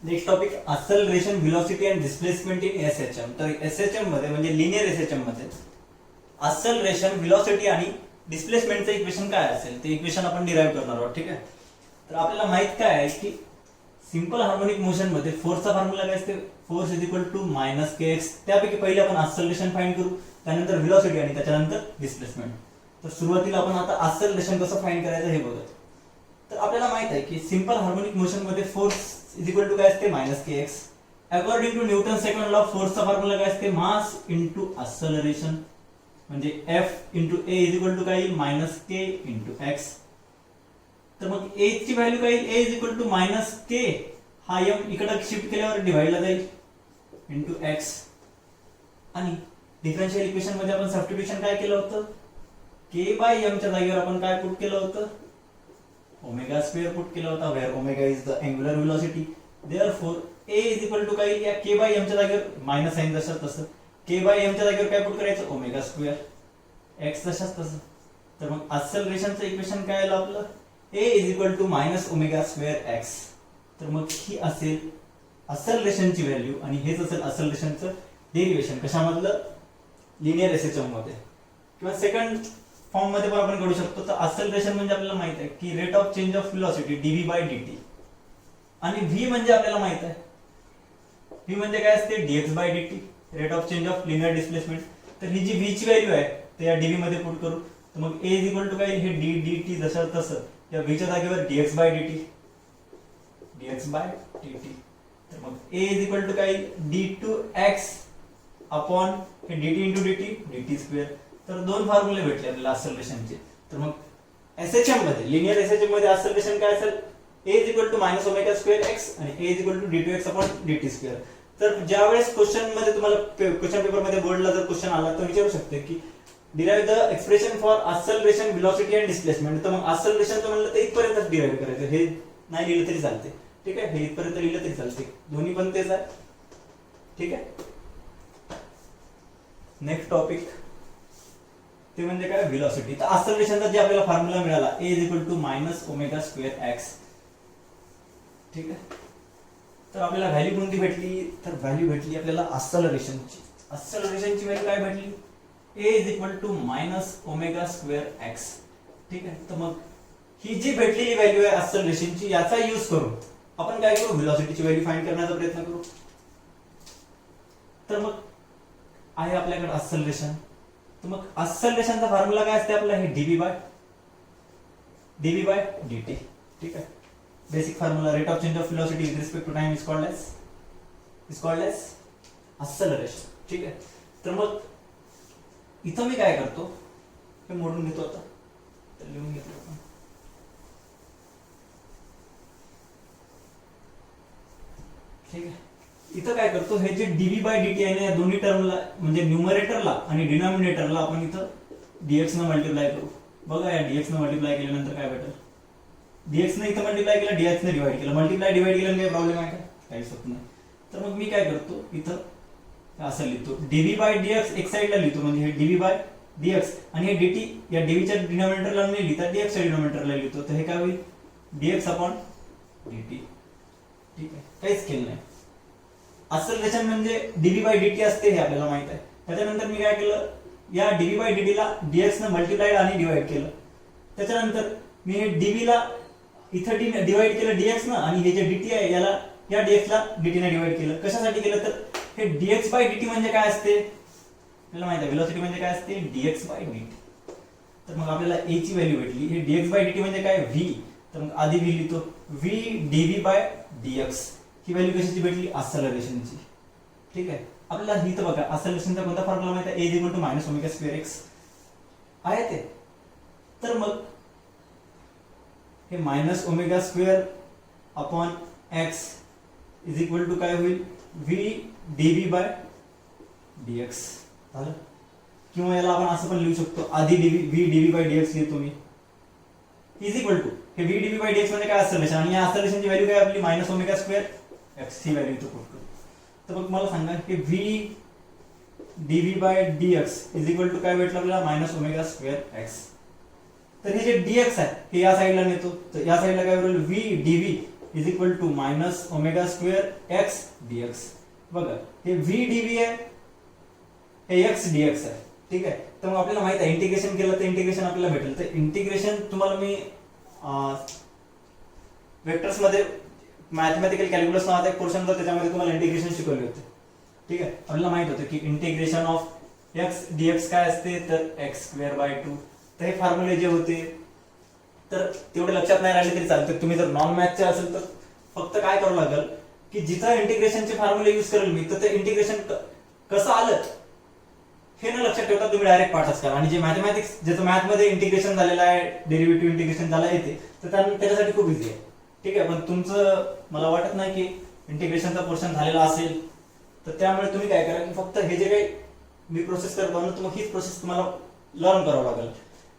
Next topic acceleration velocity and displacement in SHM. तर SHM मध्ये म्हणजे लिनियर एसएचएम मध्ये एक्सेलरेशन व्हेलॉसिटी आणि डिस्प्लेसमेंटचं इक्वेशन काय असेल ते इक्वेशन आपण डिराइव्ह करणार आहोत. ठीक आहे. तर आपल्याला माहित काय आहे की सिंपल हार्मोनिक मोशन मध्ये फोर्सचा फॉर्म्युला काय असते, force is equal to minus K x. त्यापैकी पहिले आपण एक्सेलरेशन फाइंड करू, त्यानंतर व्हेलॉसिटी आणि त्याच्यानंतर डिस्प्लेसमेंट. तर सुरुवातीला आपण आता एक्सेलरेशन कसं फाइंड करायचं हे बघूया. तर आपल्याला माहित आहे की सिंपल हार्मोनिक मोशन मध्ये फोर्स इज इक्वल टू काय असते, minus K X. According to Newton second law फोर्सचा फॉर्म्युला काय असते, मास इंटू एक्सेलरेशन म्हणजे F into A is equal to काय येईल, मायनस के इंटू एक्स. तर मग ए ची व्हॅल्यू काय येईल, A is equal to minus K, हा एम इकडे शिफ्ट केल्यावर डिवाइडला जाईल इंटू एक्स. आणि डिफरन्शियल इक्वेशन मध्ये आपण सबस्टिट्यूशन काय केलं होतं, के बाय एम च्या जागेवर आपण काय पुट केलं होतं, ओमेगा स्क्वेअर पुट केला होता, where omega is the angular velocity. Therefore a is equal to काय, या के बाय एम च्या जागेवर मायनस साइन जसं तसं, के बाय एम च्या जागेवर काय पुट करायचं, ओमेगा स्क्वेअर, एक्स तशाच तसं. तर मग एक्सेलरेशनचं इक्वेशन काय आलं आपलं, A is equal to minus omega square X. तर मग ही असेल एक्सेलरेशनची व्हॅल्यू आणि हेच असेल एक्सेलरेशनचं डेरिव्हेशन कशामधलं, लिनियर एसएचएम मध्ये. किंवा सेकंड फॉर्म मध्ये पण आपण करू शकतो. तर एक्सेलरेशन म्हणजे आपल्याला माहित आहे की rate of change of velocity dv by dt. आणि व्ही म्हणजे आपल्याला माहित आहे, व्ही म्हणजे काय असते, dx by dt, rate of change of linear displacement. तर ही जी व्ही ची व्हॅल्यू आहे ते या डीव्ही मध्ये पुट करू. तर मग ए इज इक्वल टू काय, हे डी डी टी जसं तसं या व्ही च्या जागेवर dx by dt, dx by dt. तर मग ए इज इक्वल टू काय, डी टू एक्स अपॉन हे dt into dt, dt square. तर दोन फॉर्म्युले भेटले आपल्याला एक्सेलरेशनचे. तर मग एसएचएम मध्ये, लिनियर एसएचएम मध्ये एक्सेलरेशन काय असेल, A is equal to minus omega square X आणि A is equal to D two x upon DT square. तर ज्यावेळेस क्वेश्चन मध्ये तुम्हाला क्वेश्चन पेपर मध्ये बोर्डला जर क्वेश्चन आला तर विचारू शकते की derive the expression for acceleration velocity and displacement. तर मग एक्सेलरेशनचं म्हणलं तर इथपर्यंत डिराइव्ह करायचं, हे नाही लिहिलं तरी चालते. ठीक आहे, हे इथपर्यंत लिहिलं तरी चालते, दोन्ही पण तेच आहे. ठीक आहे. नेक्स्ट टॉपिक ते म्हणजे काय, व्हेलॉसिटी. तर एक्सेलरेशनचा जे आपल्याला फॉर्म्युला मिळाला, A is equal to minus omega square X. ठीक आहे. तर आपल्याला व्हॅल्यू कोणती भेटली, तर व्हॅल्यू भेटली आपल्याला एक्सेलरेशनची. एक्सेलरेशनची व्हॅल्यू काय भेटली, A is equal to minus omega square X. ठीक आहे. तर मग ही जी भेटलेली व्हॅल्यू आहे एक्सेलरेशनची, याचा यूज करून आपण काय करू, व्हेलॉसिटीची व्हॅल्यू फाइंड करण्याचा प्रयत्न करू. तर मग आहे आपल्याकडे एक्सेलरेशन. तर मग एक्सेलरेशनचा फॉर्म्युला काय असते आपला, हे डीव्ही बाय डीटी. ठीक आहे. Basic formula, rate of change of velocity with respect to time is called as acceleration. ठीक आहे. तर मग इथं मी काय करतो, हे मोडून घेतो आता, तर लिहून घेतो आपण. ठीक आहे. इथं काय करतो, हे जे डीव्ही बाय डीटी आहे ना, या दोन्ही टर्मला म्हणजे न्यूमरेटरला आणि डिनॉमिनेटरला आपण इथं डीएक्स न मल्टिप्लाय करू. बघा या डीएक्स न मल्टिप्लाय केल्यानंतर काय भेटेल, डीएक्स ने इथं मल्टिप्लाय केलं, डीएक्स ने डिवाइड केलं, मल्टिप्लाय डिवाइड केलं काही प्रॉब्लेम आहे का, काहीच होत नाही. तर मग मी काय करतो, इथं असं लिहितो, डीव्ही बाय डीएक्स एक साइडला लिहितो, म्हणजे हे डीव्ही बाय डीएक्स आणि हे डीटी या डीव्हीच्या डिनॉमिनेटरला नाही लिहिता डीएक्सच्या डिनॉमिनेटरला लिहितो. तर हे काय होईल, डीएक्स अपॉन डीटी. ठीक आहे, काहीच केलं नाही. एक्सेलरेशन म्हणजे डीव्ही बाय डीटी असते हे आपल्याला माहित आहे. त्याच्यानंतर मी काय केलं, या डीव्ही बाय डीटीला डीएक्स ने मल्टिप्लाइड आणि डिवाइड केलं. त्याच्यानंतर मी हे डीव्ही ला इथं डिवाइड केलं डीएक्स न, आणि हे जे डीटी आहे याला या डीएक्स ला डीटी ने डिवाइड केलं. कशासाठी केलं, तर हे डीएक्स बाय डीटी म्हणजे काय असते आपल्याला माहित आहे, व्हेलॉसिटी म्हणजे काय असते, डीएक्स बाय डीटी. तर मग आपल्याला ए ची व्हॅल्यू भेटली, हे डीएक्स बाय डीटी म्हणजे काय, व्ही. तर मग आधी व्ही लिहितो, V dv by dx. He value कशाची भेटली, एक्सेलरेशनची. ठीक आहे. आपल्याला ही तर बघा एक्सेलरेशनचा कोणता फॉर्म्युला माहित आहे, A is equal to minus omega square X आहे ते. तर मग हे minus omega square upon X is equal to काय होईल, व्ही डीव्ही बाय डीएक्स झालं. किंवा याला आपण असं पण लिहू शकतो, आधी व्ही डीव्ही बाय डीएक्स लिहितो मी, इज इक्वल टू हे व्ही डीव्ही बाय डीएक्स म्हणजे काय, एक्सेलरेशन. आणि या एक्सेलरेशनची व्हॅल्यू काय आपली, मायनस ओमेगा स्क्वेअर एक्स ही व्हॅल्यू इथं पुट करू. तर मग मला सांगा की v dv by dx is equal to काय भेटलं आपल्याला, मायनस ओमेगा स्क्वेअर एक्स. तर हे जे डीएक्स आहे हे या साईडला नेतो, तर या साईडला काय होईल, v dv is equal to minus omega square x dx. बघा हे व्ही डीव्ही आहे, हे एक्स डीएक्स आहे. ठीक आहे. तर मग आपल्याला माहित आहे इंटिग्रेशन केलं तर इंटिग्रेशन आपल्याला भेटेल. तर इंटिग्रेशन तुम्हाला मी वेक्टर्स मध्ये मॅथमॅटिकल कॅल्क्युलस नावाचा एक पोर्शन होता, त्याच्यामध्ये तुम्हाला इंटिग्रेशन शिकवले होते. ठीक आहे. आपल्याला माहित होतं की इंटिग्रेशन ऑफ एक्स डीएक्स काय असते तर एक्स स्क्वेअर बाय 2. तर हे फॉर्म्युले जे होते तर तेवढे लक्षात नाही राहिले तरी चालते. तुम्ही जर नॉन मॅथचे असेल तर फक्त काय करावं लागेल की जिथं इंटिग्रेशनचे फॉर्म्युले यूज करेल मी तर ते इंटिग्रेशन कसं आलं हे न लक्षात ठेवता तुम्ही डायरेक्ट पाठच करा. आणि जे मॅथमॅटिक्स ज्याचं मॅथमध्ये इंटिग्रेशन झालेलं आहे, डेरिव्हेटिव्ह इंटिग्रेशन झालं येते तर त्याच्यासाठी खूप इझी आहे. ठीक आहे. पण तुमचं मला वाटत नाही की इंटिग्रेशनचा पोर्शन झालेला असेल, तर त्यामुळे तुम्ही काय करा की फक्त हे जे काही मी प्रोसेस करतो ना, तर मग हीच प्रोसेस तुम्हाला लर्न करावं लागेल.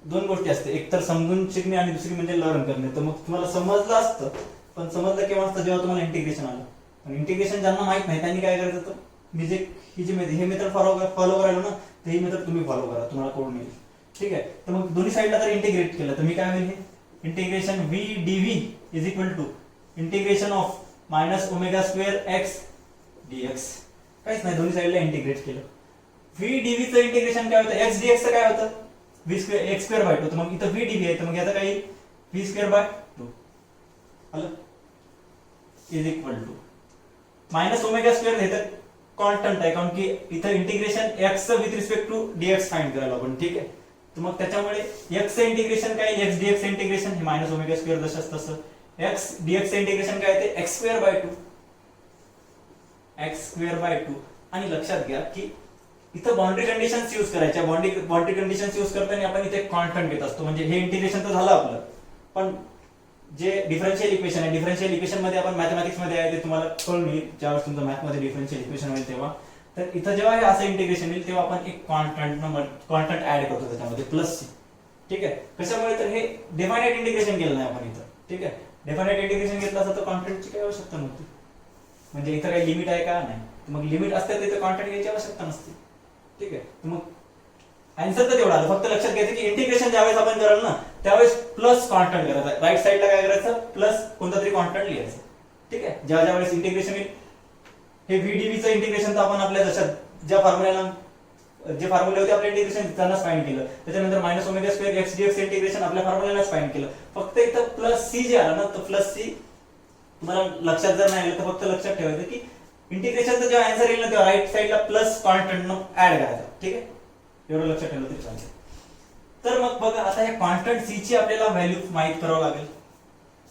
दोन गोष्टी असते, एक तर समजून शिकणे आणि दुसरी म्हणजे लर्न करणे. तर मग तुम्हाला समजलं असतं, पण समजलं केव्हा असतं जेव्हा तुम्हाला इंटिग्रेशन आलं. पण इंटिग्रेशन ज्यांना माहित नाही त्यांनी काय करायचं, तर मी जे हे मेथड फॉलो करायला ना, तर ही मेथड तुम्ही फॉलो करा, तुम्हाला कोड मिळेल. ठीक आहे. तर मग दोन्ही साईडला जर इंटिग्रेट केलं तर मी काय होईल, हे integration v dv is equal to integration of minus omega square x dx. काहीच नाही, दोन्ही साईडला इंटिग्रेट केलं. व्ही डीव्हीचं इंटिग्रेशन काय होतं, एक्स डीएक्सचं काय होतं v square x square by 2. तर मग इथं व्ही डीव्ही आहे, तर मग याचं काय व्ही स्क्वेअर बाय 2 आलं is equal to minus omega square. हे तर कॉन्स्टंट आहे, कारण की इथं integration x with respect to dx find करायला आपण. ठीक आहे. तर मग त्याच्यामुळे एक्सचं इंटिग्रेशन काय, एक्स डीएक्स इंटिग्रेशन हे मायनस ओमेगा स्क्वेअर जसं तसं. एक्स डीएक्सचं इंटिग्रेशन काय ते x square by 2 x square by 2. आणि लक्षात घ्या की इथं बाउंड्री कंडिशन्स यूज करायच्या. बाउंड्री कंडिशन्स यूज करताना आपण इथे कॉन्स्टंट घेत असतो. म्हणजे हे इंटिग्रेशन तर झालं आपलं, पण जे डिफरन्शियल इक्वेशन आहे, डिफरन्शियल इक्वेशन मध्ये आपण मॅथमॅटिक्स मध्ये आहे ते तुम्हाला कळून ज्यावेळेस तुमचं मॅथ मध्ये डिफरन्शियल इक्वेशन होईल तेव्हा. तर इथं जेव्हा हे असं इंटिग्रेशन येईल तेव्हा आपण एक कॉन्स्टंट ऍड करतो त्याच्यामध्ये प्लस सी. ठीक आहे. कशामुळे, तर हे डेफायनाइट इंटिग्रेशन केलं नाही आपण इथं. ठीक आहे. डेफायनाइट इंटिग्रेशन घेतलं असतं तर कॉन्स्टंटची काही आवश्यकता नव्हती. म्हणजे इथं काही लिमिट आहे का नाही, मग लिमिट असते तर इथं कॉन्स्टंट घ्यायची आवश्यकता नसते. ठीक आहे. तर मग आन्सर तर तेवढा आलं. फक्त लक्षात घ्यायचं की इंटिग्रेशन ज्यावेळेस आपण कराल ना त्यावेळेस प्लस कॉन्स्टंट करायचं. राईट साईडला काय करायचं, प्लस कोणता तरी कॉन्स्टंट लिहायचं. ठीक आहे. ज्या वेळेस इंटिग्रेशन येईल, हे व्हीडीव्हीचं इंटिग्रेशन तर आपण आपल्या जशा ज्या फॉर्म्युल्याला जे फॉर्म्युले होते आपल्या इंटिग्रेशन त्यांनाच फाइंड केलं. त्याच्यानंतर minus omega square x dx integration आपल्या फॉर्म्युल्यालाच फाइंड केलं. फक्त इथं प्लस सी जे आलं ना, तर प्लस सी तुम्हाला लक्षात जर नाही आलं तर फक्त लक्षात ठेवायचं की इंटिग्रेशनचा जेव्हा आन्सर येईल ना तेव्हा राईट साईडला प्लस कॉन्स्टंट ऍड करायचा. ठीक आहे. एवढं लक्षात ठेवलं तरी चालेल. तर मग बघा आता या कॉन्स्टंट सी ची आपल्याला व्हॅल्यू माहित करावं लागेल.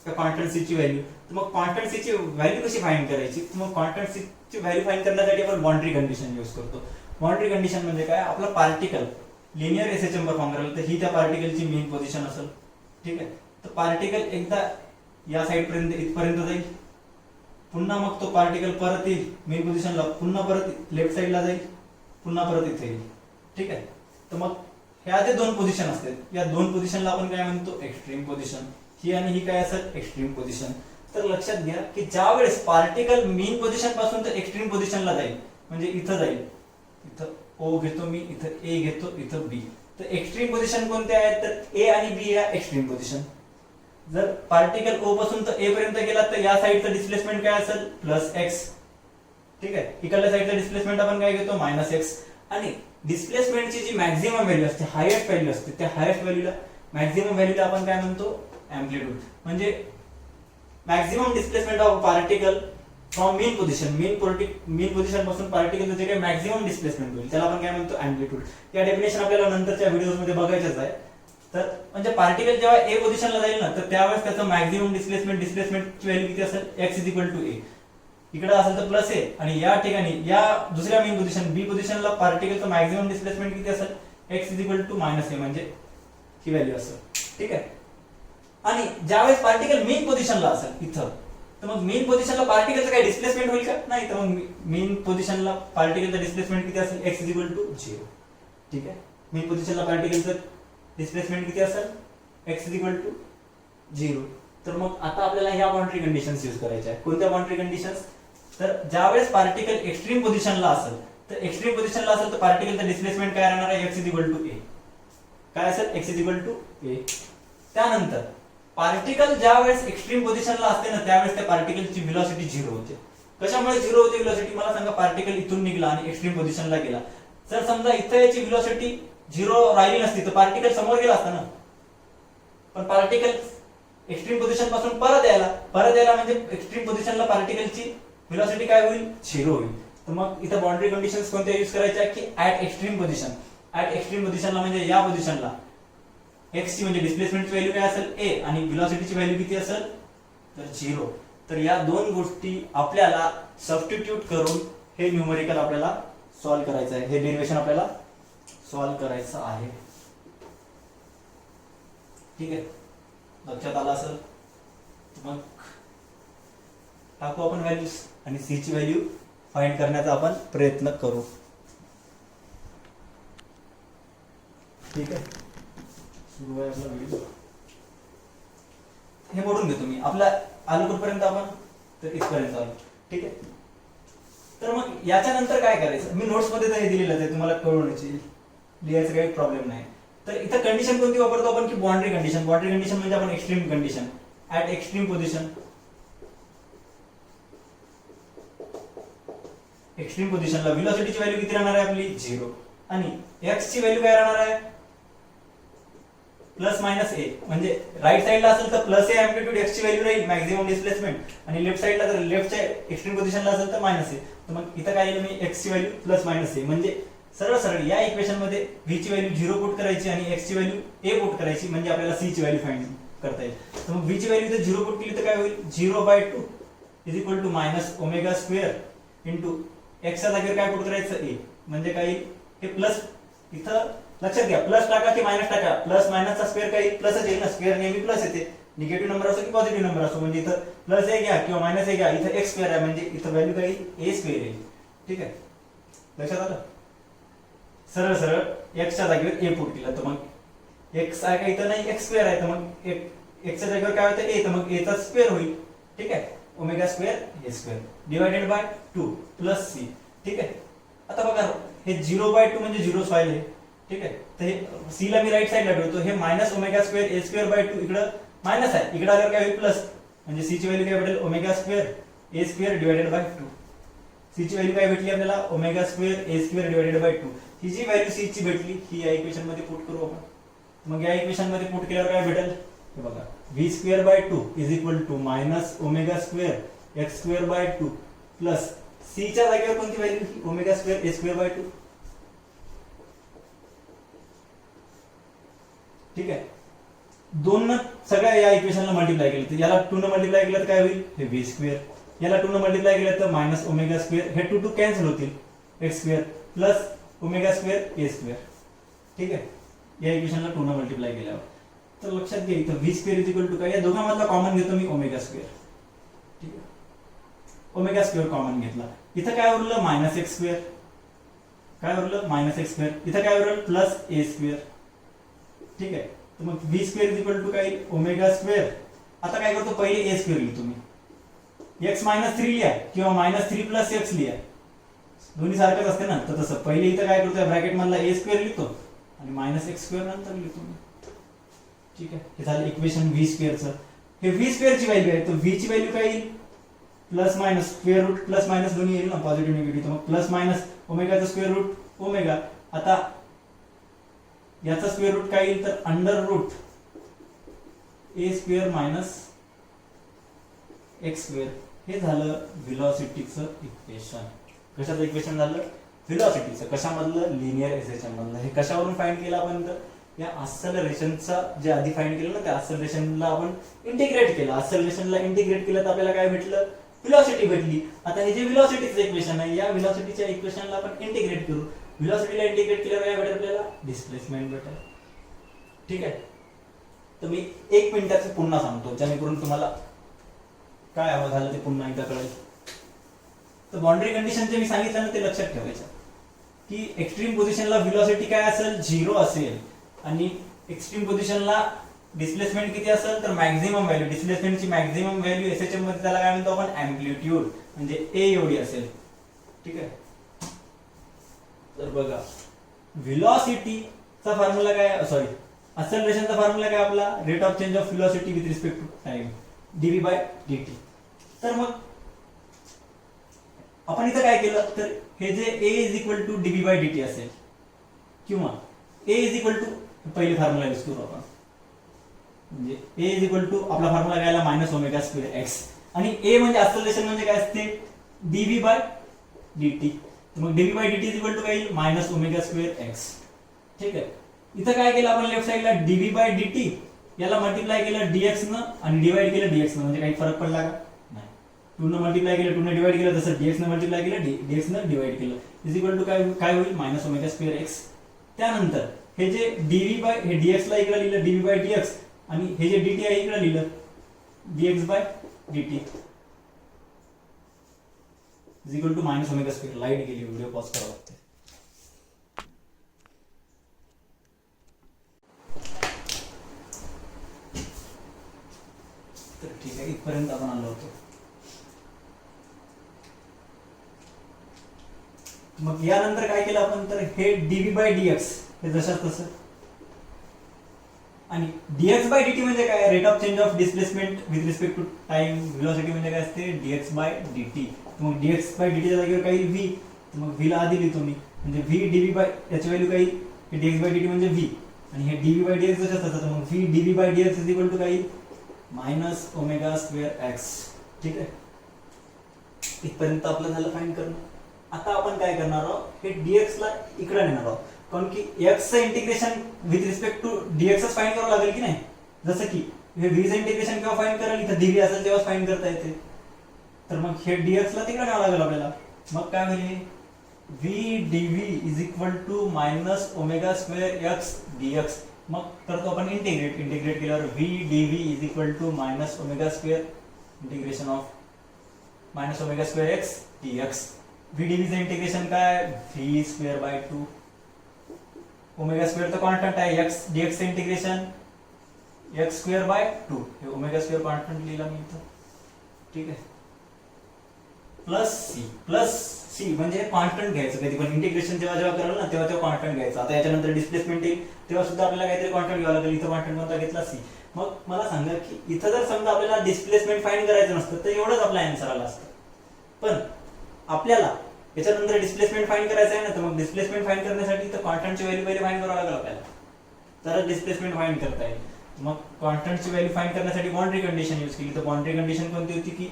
त्या कॉन्स्टंट सी ची व्हॅल्यू, तर मग कॉन्स्टंट सी ची व्हॅल्यू कशी फाइंड करायची, तर मग कॉन्स्टंट सी ची व्हॅल्यू फाइंड करण्यासाठी आपण बाउंड्री कंडिशन यूज करतो. बाउंड्री कंडिशन म्हणजे काय, आपला पार्टिकल लिनियर एसएचएम परफॉर्म करायला तर ही त्या पार्टिकलची मेन पोझिशन असेल. ठीक आहे. तर पार्टिकल एकदा या साइड पर्यंत इथपर्यंत जाईल, पुन्हा मग तो पार्टिकल परत येईल मेन पोझिशनला, पुन्हा परत लेफ्ट साइडला जाईल, पुन्हा परत इथे येईल. ठीक आहे. तर मग ह्या जे दोन पोझिशन असतात, या दोन पोझिशनला आपण काय म्हणतो एक्स्ट्रीम पोझिशन. ही आणि ही काय असेल एक्स्ट्रीम पोझिशन. तर लक्षात घ्या की ज्या वेळेस पार्टिकल मेन पोझिशन पासून तर एक्स्ट्रीम पोझिशनला जाईल, म्हणजे इथं जाईल, इथं ओ घेतो मी, इथं ए घेतो, इथं बी. तर एक्स्ट्रीम पोझिशन कोणत्या आहेत, तर ए आणि बी या एक्स्ट्रीम पोझिशन. जर पार्टिकल ओ पासून तर ए पर्यंत गेला तर या साइडचं डिस्प्लेसमेंट काय असेल प्लस एक्स. ठीक आहे. इकडल्या साइडचं डिस्प्लेसमेंट आपण काय घेतो मायनस एक्स. आणि डिस्प्लेसमेंटची जी मॅक्झिमम व्हॅल्यू असते, हायेस्ट व्हॅल्यू असते, त्या हायेस्ट व्हॅल्यूला मॅक्झिमम व्हॅल्यूला आपण काय म्हणतो अँप्लिट्यूड. म्हणजे maximum displacement of particle from main position. Main position पासून पार्टिकल जे काही मॅक्झिमम डिस्प्लेसमेंट होईल त्याला आपण काय म्हणतो अँप्लिट्यूड. या डेफिनेशन आपल्याला नंतरच्या व्हिडिओज मध्ये बघायचंच आहे. तर म्हणजे पार्टिकल जेव्हा ए पोझिशनला जाईल ना तर त्यावेळेस त्याचं मॅक्झिमम डिस्प्लेसमेंटची व्हॅल्यू किती असेल, एक्स इज इक्वल टू ए. इकडे असेल तर प्लस ए, आणि या ठिकाणी या दुसऱ्या मेन पोझिशन बी पोझिशनला पार्टिकलचं मॅक्झिमम डिस्प्लेसमेंट किती असेल, X is equal to minus A, म्हणजे ही व्हॅल्यू असेल. ठीक आहे. आणि ज्यावेळेस पार्टिकल मेन पोझिशनला असेल इथं, तर मग मेन पोझिशनला पार्टिकलचं काही डिस्प्लेसमेंट होईल का, नाही. तर मग मेन पोझिशनला पार्टिकलचं डिस्प्लेसमेंट किती असेल, एक्स इज इक्वल टू 0. ठीक आहे. मेन पोझिशनला पार्टिकलचं डिस्प्लेसमेंट किती असेल, एक्स इज इक्वल टू 0. तर मग आता आपल्याला ह्या बाउंड्री कंडिशन्स यूज करायच्या आहेत. कोणत्या बाउंड्री कंडिशन्स, तर ज्यावेळेस पार्टिकल एक्स्ट्रीम पोझिशनला असेल, तर एक्स्ट्रीम पोझिशनला असेल तर पार्टिकलचं डिस्प्लेसमेंट काय राहणार आहे, एक्स इज इक्वल टू ए. काय असेल, एक्स इज इक्वल टू ए. त्यानंतर पार्टिकल ज्या वेळेस एक्स्ट्रीम पोझिशनला असते ना त्यावेळेस त्या पार्टिकलची व्हेलॉसिटी 0 होते. कशामुळे 0 होते व्हेलॉसिटी मला सांगा. पार्टिकल इथून निघाला आणि एक्स्ट्रीम पोझिशनला गेला. जर समजा इथं याची व्हेलॉसिटी 0 राहिली नसती तर पार्टिकल समोर गेला असता ना. पण पार्टिकल एक्स्ट्रीम पोझिशन पासून परत यायला म्हणजे एक्स्ट्रीम पोझिशनला पार्टिकलची व्हेलॉसिटी काय होईल 0 होईल. तर मग इथं बाउंड्री कंडिशन्स कोणत्या यूज करायच्या की ऍट एक्स्ट्रीम पोझिशनला म्हणजे या पोझिशनला x ची म्हणजे डिस्प्लेसमेंटची व्हॅल्यू काय असेल a आणि व्हेलॉसिटीची व्हॅल्यू किती असेल तर 0. तर या दोन गोष्टी आपल्याला सबस्टिट्यूट करून हे न्यूमेरिकल आपल्याला सॉल्व्ह करायचं आहे. हे डेरिव्हेशन आपल्याला सॉल्व्ह करायचं आहे. ठीक आहे, लक्षात आलं असेल. मग टाकू आपण व्हॅल्यूज आणि c ची व्हॅल्यू फाइंड करण्याचा आपण प्रयत्न करू. ठीक आहे, सुरू आहे आपला व्हिडिओ. हे मोडून घेतो मी. आपला आलो कुठपर्यंत आपण तर इथपर्यंत आलो. ठीक आहे, तर मग याच्यानंतर काय करायचं. मी नोट्स मध्ये तर हे दिलेलं आहे, तुम्हाला कळवण्याची लिहायचं काही प्रॉब्लेम नाही. तर इथं कंडिशन कोणती वापरतो आपण की बाउंड्री कंडिशन. बाउंड्री कंडिशन म्हणजे आपण extreme condition at extreme position. Extreme पोझिशनला व्हेलॉसिटीची व्हॅल्यू किती राहणार आहे आपली 0 आणि x ची व्हॅल्यू काय राहणार आहे प्लस मायनस a. म्हणजे राईट साइडला असेल तर प्लस a अँप्लिट्यूड x ची व्हॅल्यू राहील मॅक्झिमम डिस्प्लेसमेंट आणि लेफ्ट साइडला जर लेफ्टच्या एक्स्ट्रीम पोझिशनला असेल तर मायनस a. तर मग इथं काय येईल मी x ची व्हॅल्यू प्लस मायनस a. म्हणजे सरळ सरळ या इक्वेशन मध्ये v ची व्हॅल्यू 0 पुट करायची आणि x ची व्हॅल्यू a पुट करायची म्हणजे आपल्याला c ची व्हॅल्यू फाइंड करता येईल. तर मग v ची व्हॅल्यू जर 0 पुट केली तर काय होईल 0/2 is equal to minus omega square into x च्या जागेवर काय पुट करायचं a. म्हणजे काय हे प्लस इथं लक्षात घ्या प्लस टाका की मायनस टाका. प्लस मायनसचा स्क्वेअर काही प्लसच येईल ना. स्क्वेअर नेहमी प्लस येते. निगेटिव्ह नंबर असो की पॉझिटिव्ह नंबर असो. म्हणजे इथं प्लस a घ्या किंवा मायनस a घ्या. इथं x स्क्वेअर आहे म्हणजे इथं व्हॅल्यू काही a स्क्वेअर येईल. ठीक आहे, लक्षात आलं. सरळ सरळ x च्या जागेवर a पुट केलं तर मग x आहे का इथं नाही x स्क्वेअर आहे तर मग x च्या जागेवर काय होतं a तर मग a चा स्क्वेअर होईल. ठीक आहे, omega square a square divided by 2 plus c. ठीक आहे, आता बघा हे 0/2 म्हणजे 0 व्हायला आहे. ठीक आहे, तर हे c ला मी राईट साइडला ठेवतो. हे minus omega square a square by 2 इकडे मायनस आहे. इकडे आल्यावर काय होईल प्लस म्हणजे c ची व्हॅल्यू काय भेटेल omega square a square divided by 2. c ची व्हॅल्यू काय भेटली आपल्याला omega square a square divided by 2. ही जी व्हॅल्यू c ची भेटली ही या इक्वेशन मध्ये पुट करू आपण. मग या इक्वेशन मध्ये पुट केल्यावर काय भेटेल हे बघा v square by 2 is equal to minus omega square x square by 2 plus c च्या जागेवर कोणती value omega square a square by 2. ठीक आहे, 2 न सगळ्या या इक्वेशनला मल्टिप्लाय केलं तर याला 2 न मल्टिप्लाय केलं तर काय होईल हे v स्क्वेअर. याला 2 न मल्टिप्लाय केलं तर मायनस ओमेगा स्क्वेअर. हे 2 कॅन्सल होतील x square plus omega square a square. ठीक आहे, या इक्वेशनला 2 न मल्टिप्लाय केल्यावर तर लक्षात घ्या इथं v square is equal to काय या दोघांमधला कॉमन घेतो मी ओमेगा स्क्वेअर. ठीक आहे, ओमेगा स्क्वेअर कॉमन घेतला. इथं काय उरलं मायनस x स्क्वेअर. काय उरलं मायनस x स्क्वेअर. इथं काय उरलं प्लस a स्क्वेअर. ठीक आहे, तर मग v square is equal to काय ओमेगा स्क्वेअर. आता काय करतो पहिले a स्क्वेअर लिहितो मी. x मायनस 3 लिहा किंवा मायनस 3 प्लस x लिहा. दोन्ही सारखंच असते ना. तर तसं पहिले इथं काय करतो ब्रॅकेट मधला a स्क्वेअर लिहितो आणि मायनस x स्क्वेअर नंतर लिहितो मी. ठीक आहे, हे झालं इक्वेशन v स्क्वेअरचं. हे v स्क्वेअर ची व्हॅल्यू आहे. तर v ची व्हॅल्यू काय येईल plus minus square root plus minus दोन्ही येईल ना पॉझिटिव्ह निगेटिव्ह. मग प्लस मायनस ओमेगाचं स्क्वेअर रूट ओमेगा. आता याचा स्क्वेअर रूट काय येईल तर under root a square minus x square. हे झालं व्हेलॉसिटीचं इक्वेशन. कशाचं इक्वेशन झालं व्हेलॉसिटीचं. कशामधलं लिनियर एसएचएम मधलं. हे कशावरून फाइंड केलं आपण तर या एक्सेलरेशनचा जे आधी फाइंड केलं ना त्या एक्सेलरेशनला आपण इंटिग्रेट केलं. एक्सेलरेशनला इंटिग्रेट केलं तर आपल्याला काय भेटलं व्हेलॉसिटी भेटली. आता हे जे व्हेलॉसिटीचं इक्वेशन आहे या व्हेलॉसिटीच्या इक्वेशनला आपण इंटिग्रेट करू. व्हेलॉसिटीला इंटिग्रेट केल्यावर काय भेटेल आपल्याला डिस्प्लेसमेंट भेटेल. ठीक आहे, तर मी 1 मिनिटाचं पुन्हा सांगतो जेणेकरून तुम्हाला काय हवं झालं ते पुन्हा एकदा कळेल. तर बाउंड्री कंडिशनचे मी सांगितलं ना ते लक्षात ठेवायचं की एक्स्ट्रीम पोझिशनला व्हेलॉसिटी काय असेल 0 असेल आणि एक्स्ट्रीम पोझिशनला डिस्प्लेसमेंट किती असेल तर मॅक्झिमम व्हॅल्यू. डिस्प्लेसमेंटची मॅक्झिमम व्हॅल्यू एसएचएम मध्ये त्याला काय म्हणतो आपण अँप्लिट्यूड म्हणजे a एवढी असेल. ठीक आहे, तर बघा व्हेलॉसिटीचा फॉर्म्युला काय सॉरी असेलरेशनचा फॉर्म्युला काय आपला, rate of change of velocity with respect to time dv by dt. तर मग आपण इथं काय केलं, तर हे जे a is equal to dv by dt असेल किंवा a इज इक्वल टू, पहिले फॉर्म्युला यूज करू आपण, म्हणजे a इज इक्वल टू आपला फॉर्म्युला काय आला मायनस ओमेगा स्क्वेअर x, आणि a म्हणजे असेलरेशन म्हणजे काय असते dv बाय dt. तर मग dv by dt is equal to काय येईल मायनस ओमेगा स्क्वेअर x. ठीक आहे, इथं काय केलं आपण लेफ्ट साइडला dv बाय dt याला मल्टिप्लाय केलं dx न आणि डिवाइड केलं dx न, म्हणजे काही फरक पडला का नाही. 2 न मल्टिप्लाय केलं 2 ने डिवाइड केलं, तसं dx न मल्टिप्लाय केलं dx न डिवाइड केलं इज इक्वल टू काय होईल मायनस ओमेगा स्क्वेअर x. त्यानंतर हे जे dv बाय हे dx ला इकडे लिहिलं dv बाय dx, आणि हे जे dt आहे इकडे लिहिलं dx by dt is equal to minus omega square. Light गेली, व्हिडिओ पॉज करावा लागते. तर ठीक आहे, इथपर्यंत आपण आलो होतो. मग यानंतर काय केलं आपण, तर हे dv बाय dx हे जशाच तसं, आणि dx बाय dt म्हणजे काय, rate of change of displacement with respect to time velocity म्हणजे काय असते dx बाय dt. मग dx बाय dt च्या जागेवर काही v, मग v ला आधी लिहितो मी, म्हणजे v dv बाय याची व्हॅल्यू काही dx बाय dt म्हणजे v, आणि हे dv बाय dx जशाच तसं, मग v dv by dx is equal to काही मायनस ओमेगा स्क्वेअर x. ठीक आहे, इथपर्यंत आपलं झालं फाइंड करणं. आता आपण काय करणार आहोत, हे dx ला इकडे नेणार आहोत, कारण की x चं integration with respect to dx च फाइंड करावं लागेल की नाही. जसं की हे v चं इंटिग्रेशन केव्हा फाइंड कराल, इथं dv असेल तेव्हा फाइंड करता येते. तर मग हे dx ला तिकडे न्यावं लागेल आपल्याला. मग काय होईल, v dv is equal to minus omega square x dx. मग करतो आपण इंटिग्रेट केल्यावर v dv is equal to minus omega square integration of minus omega square x dx. v dv चं इंटिग्रेशन काय, v square by 2, omega square तर constant आहे, x dx चं integration x square by 2, हे omega square constant लिहिला मी इथं. ठीक आहे, प्लस सी म्हणजे कॉन्स्टंट घ्यायचं, कधी पण इंटिग्रेशन जेव्हा कराल ना तेव्हा कॉन्स्टंट घ्यायचं. आता याच्यानंतर डिस्प्लेसमेंट येईल तेव्हा सुद्धा आपल्याला काहीतरी कॉन्स्टंट घ्यावं लागेल. इथं कॉन्स्टंट कोणता घेतला सी. मग मला सांगा की इथं जर समजा आपल्याला डिस्प्लेसमेंट फाइंड करायचं नसतं तर एवढंच आपला आन्सर आला असतं, पण आपल्याला याच्यानंतर डिस्प्लेसमेंट फाइंड करायचं आहे ना, तर मग डिस्प्लेसमेंट फाइंड करण्यासाठी तर कॉन्स्टंटची व्हॅल्यू पहिले फाइंड करावं लागेल आपल्याला, तरच डिस्प्लेसमेंट फाइंड करता येईल. मग कॉन्स्टंटची व्हॅल्यू फाइंड करण्यासाठी बाउंड्री कंडिशन यूज केली. तर बाउंड्री कंडिशन कोणती होती की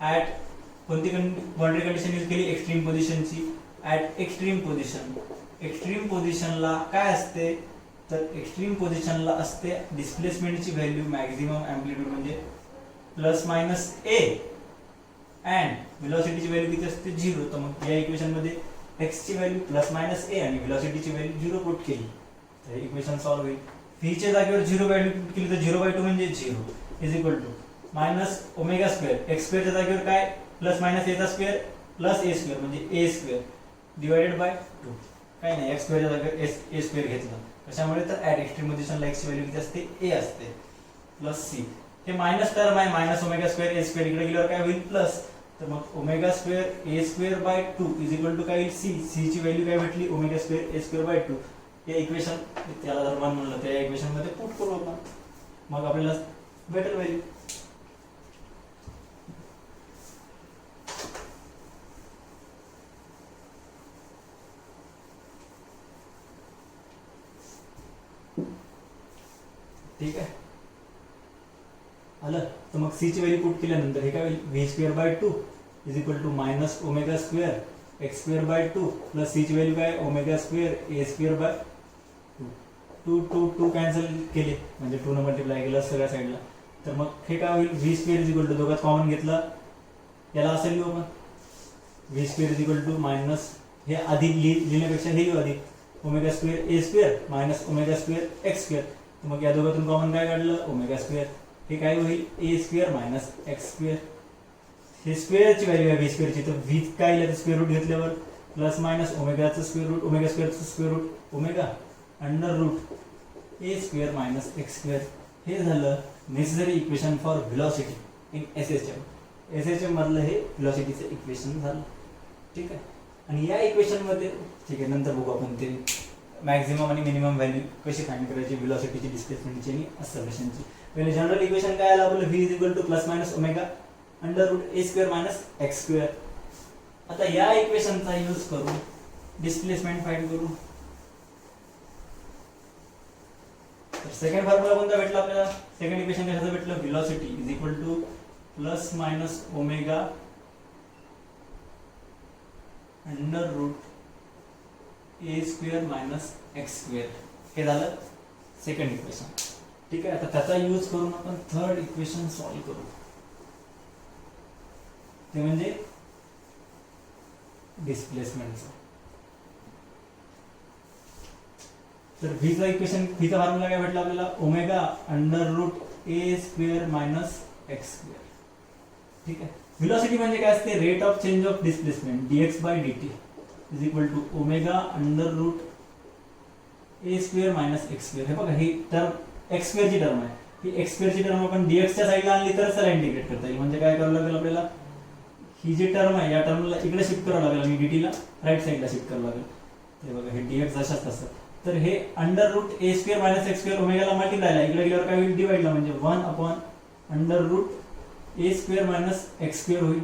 ऍट कोणती बाउंड्री कंडिशन यूज केली, एक्स्ट्रीम पोझिशनची. ऍट एक्स्ट्रीम पोझिशनला काय असते, तर एक्स्ट्रीम पोझिशनला असते डिस्प्लेसमेंटची व्हॅल्यू मॅक्झिमम अँप्लिट्यूड म्हणजे प्लस मायनस ए, अँड व्हेलॉसिटीची व्हॅल्यू किती असते 0. तर मग या इक्वेशन मध्ये x ची व्हॅल्यू प्लस मायनस ए आणि व्हेलॉसिटीची व्हॅल्यू 0 पुट केली तर इक्वेशन सॉल्व्ह होईल. v च्या जागेवर 0 व्हॅल्यू पुट केली तर 0/2 म्हणजे 0 is equal to minus omega square, x स्क्वेअरच्या जागेवर काय प्लस मायनस ए चा स्क्वेअर प्लस ए स्क्वेअर म्हणजे ए स्क्वेअर डिवाइडेड बाय 2. काय नाही, x स्क्वेअरच्या जागेवर ए स्क्वेअर घेतला कशामुळे, तर ऍट एक्स्ट्रीम पोझिशनला x ची व्हॅल्यू किती असते ए असते, प्लस सी. हे मायनस टर्म आहे, मायनस ओमेगा स्क्वेअर ए स्क्वेअर इकडे गेल्यावर काय होईल प्लस, तर मग omega square A square by 2 is equal to काय होईल सी. सी ची व्हॅल्यू काय भेटली omega square A square by 2. या इक्वेशन त्याला जर वन म्हणलं तर या इक्वेशन मध्ये पुट करू आपण, मग आपल्याला भेटेल व्हॅल्यू. ठीक आहे, आलं. तर मग सी ची व्हॅल्यू पुट केल्यानंतर हे काय होईल V square by 2 is equal to minus omega square x square by 2 plus c ची व्हॅल्यू काय omega square A square by 2 cancel केले म्हणजे 2 न मल्टिप्लाय केलं सगळ्या साईडला. तर मग हे काय होईल V square is equal to दोघात कॉमन घेतला याला असं लिहू आपण V square is equal to minus हे आधी लिहिण्यापेक्षा हे लिहू आधी ओमेगा स्क्वेअर ए square minus omega square x square. तर मग या दोघातून कॉमन काय काढलं ओमेगा स्क्वेअर. हे काय होईल ए स्क्वेअर मायनस एक्स स्क्वेअर. हे स्क्वेअरची व्हॅल्यू आहे व्ही स्क्वेअरची, तर व्ही काय लिहिलं स्क्वेअर रूट घेतल्यावर प्लस मायनस ओमेगाचं स्क्वेअर रूट ओमेगा स्क्वेअरचं square root omega under root a square minus x square. हे झालं necessary equation for velocity in SHM. SHM मधलं हे व्हेलॉसिटीचं इक्वेशन झालं. ठीक आहे, आणि या इक्वेशन मध्ये ठीक आहे नंतर बघू आपण ते मॅक्झिमम आणि मिनिमम व्हॅल्यू कशी फाइंड करायची व्हेलॉसिटीची, डिस्प्लेसमेंटची आणि एक्सेलरेशनची. पहिले जनरल इक्वेशन काय आलं आपलं, v is equal to plus minus omega under root a square minus x square. आता या इक्वेशनचा यूज करून डिस्प्लेसमेंट फाइंड करू. तर सेकंड फॉर्म्युला कोणता भेटला आपल्याला, सेकंड इक्वेशन कशाचं भेटलं, velocity is equal to plus minus omega under root a square minus x square. हे झालं सेकंड इक्वेशन. ठीक आहे, आता त्याचा यूज करून आपण थर्ड इक्वेशन सॉल्व्ह करू. ते म्हणजे डिस्प्लेसमेंटचं. तर व्हीचा इक्वेशन, व्हीचा फॉर्म्युला काय भेटला आपल्याला, omega under root a square minus x square. ठीक आहे, व्हेलॉसिटी म्हणजे काय असते, rate of change of displacement dx by dt is equal to omega under root a square minus x square. हे बघा, ही टर्म एक्स स्क्वेअरची टर्म आहे, ही एक्स स्क्वेअरची टर्म आपण dx च्या साईडला आणली तर त्याला इंटिग्रेट करता येईल. म्हणजे काय करावं लागेल आपल्याला, ही जी टर्म आहे या टर्मला इकडे शिफ्ट करावं लागेल आणि dt ला राईट साईडला शिफ्ट करावं लागेल. ते बघा, हे dx जशाच तसं. तर हे under root a square minus x square ओमेगाला मल्टिप्लायला इकडे गेल्यावर काय होईल, डिवाइडला, म्हणजे 1 upon under root a square minus x square होईल.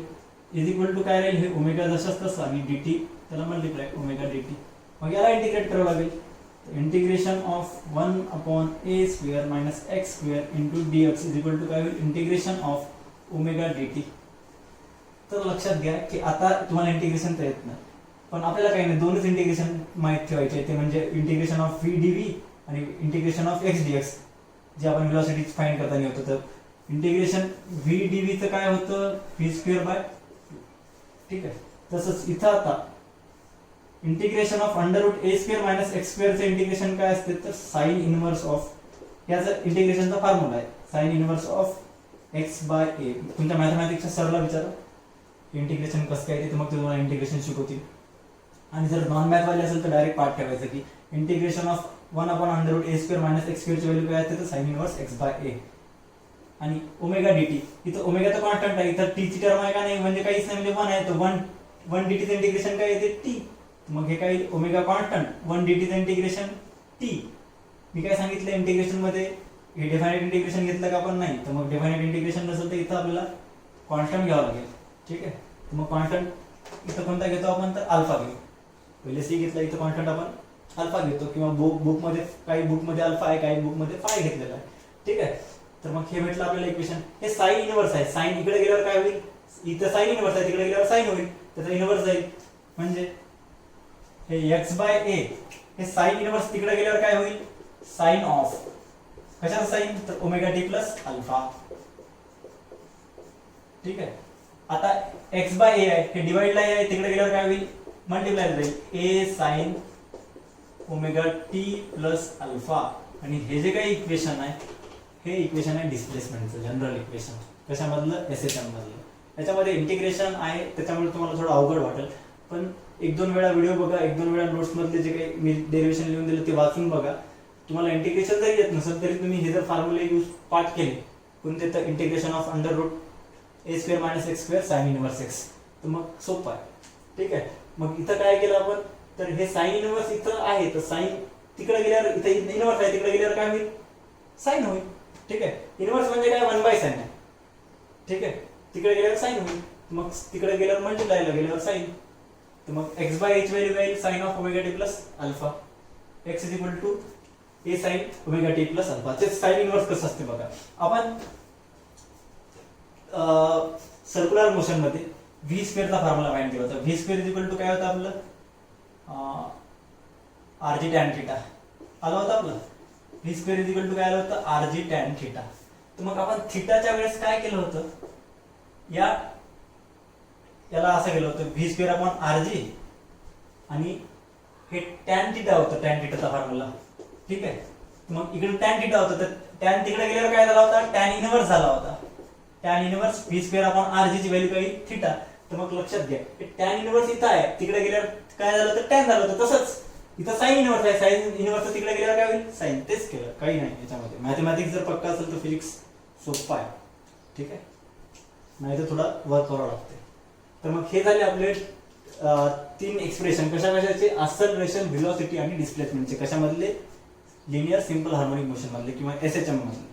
इज इक्वल टू काय राहील, हे ओमेगा जशाच तसं आणि dt त्याला मल्टिप्लाय ओमेगा dt. मग याला इंटिग्रेट करावं लागेल. Integration of 1 upon a square minus x square into dx is equal to काय होईल, इंटिग्रेशन ऑफ ओमेगा dt. तर लक्षात घ्या की आता तुम्हाला इंटिग्रेशन तर येत नाही, पण आपल्याला काही नाही, दोनच इंटिग्रेशन माहित ठेवायचे, ते म्हणजे इंटिग्रेशन ऑफ v dv आणि इंटिग्रेशन ऑफ x dx, जे आपण व्हेलॉसिटी फाइंड करताना होतं. तर इंटिग्रेशन v dv चं काय होतं, v स्क्वेअर बाय. ठीक आहे, तसंच इथं आता integration of under root a square minus x स्क्वेअरचं इंटिग्रेशन काय असते, तर साइन इनवर्स ऑफ, याचं इंटिग्रेशनचा फॉर्म्युला आहे sine inverse of x by a. तुमच्या मॅथमॅटिक्सच्या सरला विचारा इंटिग्रेशन कसं काय ते, मग तुम्हाला इंटिग्रेशन शिकवतील. आणि जर नॉन मॅथ वाले असेल तर डायरेक्ट पार्ट ठेवायचं की integration of 1 upon under root a square minus x स्क्वेअरची व्हॅल्यू काय असते, तर sine inverse x by a. आणि ओमेगा dt, इथं ओमेगा तर कॉन्स्टंट आहे, इथं टी ची टर्म आहे का नाही, म्हणजे काहीच नाही, म्हणजे 1 आहे. तर 1 dt चं इंटिग्रेशन काय येते, टी. मग हे काय, ओमेगा कॉन्स्टंट 1 dt चं इंटिग्रेशन टी. मी काय सांगितलं इंटिग्रेशन मध्ये, हे डेफाइनेट इंटिग्रेशन घेतलं का आपण, नाही. तर मग डेफाइनेट इंटिग्रेशन नसेल तर इथं आपल्याला कॉन्स्टंट घ्यावं लागेल. ठीक आहे, मग कॉन्स्टंट इथं कोणता घेतो आपण, तर अल्फा घेऊ. पहिले सी घेतला, इथं कॉन्स्टंट आपण अल्फा घेतो, किंवा बुकमध्ये काही बुकमध्ये अल्फा आहे, काही बुकमध्ये फाय घेतलेला आहे. ठीक आहे, तर मग हे भेटलं आपल्याला इक्वेशन. हे साइन इनवर्स आहे, साइन इकडे गेल्यावर काय होईल, इथं साइन इनवर्स आहे, तिकडे गेल्यावर साइन होईल, त्याचा इनवर्स जाईल. म्हणजे हे x बाय ए, हे साइन इनवर्स तिकडे गेल्यावर काय होईल, साइन ऑफ कशाचं साइन, तर ओमेगा टी प्लस अल्फा. ठीक आहे, आता x बाय ए आहे, हे डिवाइडला आहे, तिकडे गेल्यावर काय होईल, मल्टिप्लाय जाईल, a sine omega t plus alpha. आणि हे जे काही इक्वेशन आहे, हे इक्वेशन आहे डिस्प्लेसमेंटचं, जनरल इक्वेशन. कशामधलं, SHM मधलं. त्याच्यामध्ये इंटिग्रेशन आहे, त्याच्यामुळे तुम्हाला थोडं अवघड वाटेल, पण 1-2 वेळा व्हिडिओ बघा, 1-2 वेळा नोट्स मधले जे काही मी डेरिव्हेशन लिहून दिलं ते वाचून बघा. तुम्हाला इंटिग्रेशन जरी येत नसेल तरी तुम्ही हे जर फॉर्म्युले यूज पाठ केले, कोणते, तर integration of under root a square minus x square sine inverse x, तर मग सोपं आहे. ठीक आहे, मग इथं काय केलं आपण, तर हे साइन इनवर्स इथं आहे, तर साइन तिकडे गेल्यावर, इथं इनवर्स आहे, तिकडे गेल्यावर काय होईल, साइन होईल. ठीक आहे, इनवर्स म्हणजे काय, 1/sin आहे. ठीक आहे, तिकडे गेल्यावर साइन होईल, मग तिकडे गेल्यावर मल्टिप्लायला गेल्यावर साइन. तर मग x बाय h व्हॅल्यू येईल sine of omega t plus alpha. x is equal to a sine omega t plus alpha. ते साइन इनवर्स कसं असते बघा, आपण सर्क्युलर मोशन मध्ये व्ही स्क्वेअरचा फॉर्म्युला माहिती होता. V square is equal to काय होतं आपलं, आर जी टॅन थिटा आला होता आपलं. V square is equal to काय आलं होतं, आर जी टॅन थिटा. तर मग आपण थिटाच्या वेळेस काय केलं होतं, याला असं केलं होतं, v square upon r g, आणि हे टॅन थिटा होतं, टॅन थिटाचा फॉर्म्युला. ठीक आहे, मग इकडे टॅन थिटा होतं, तर टॅन तिकडे गेल्यावर काय झाला होता, टॅन इनवर्स झाला होता. Tan inverse v square upon r g ची व्हॅल्यू काही थिटा. तर मग लक्षात घ्या, टॅन इनवर्स इथं आहे, तिकडे गेल्यावर काय झालं होतं, टॅन झालं होतं. तसंच इथं साइन इनवर्स आहे, साइन इनवर्स तिकडे गेल्यावर काय होईल, साइन. तेच केलं, काही नाही याच्यामध्ये. मॅथमॅटिक्स जर पक्का असेल तर फिजिक्स सोपा आहे. ठीक आहे, नाही तर थोडा वर्क करावं लागते. तर मग हे झाले आपले तीन एक्सप्रेशन कशाचे acceleration, velocity आणि डिस्प्लेसमेंटचे, कशामधले लिनियर सिंपल हार्मोनिक मोशन मधले किंवा एसएचएम मधले.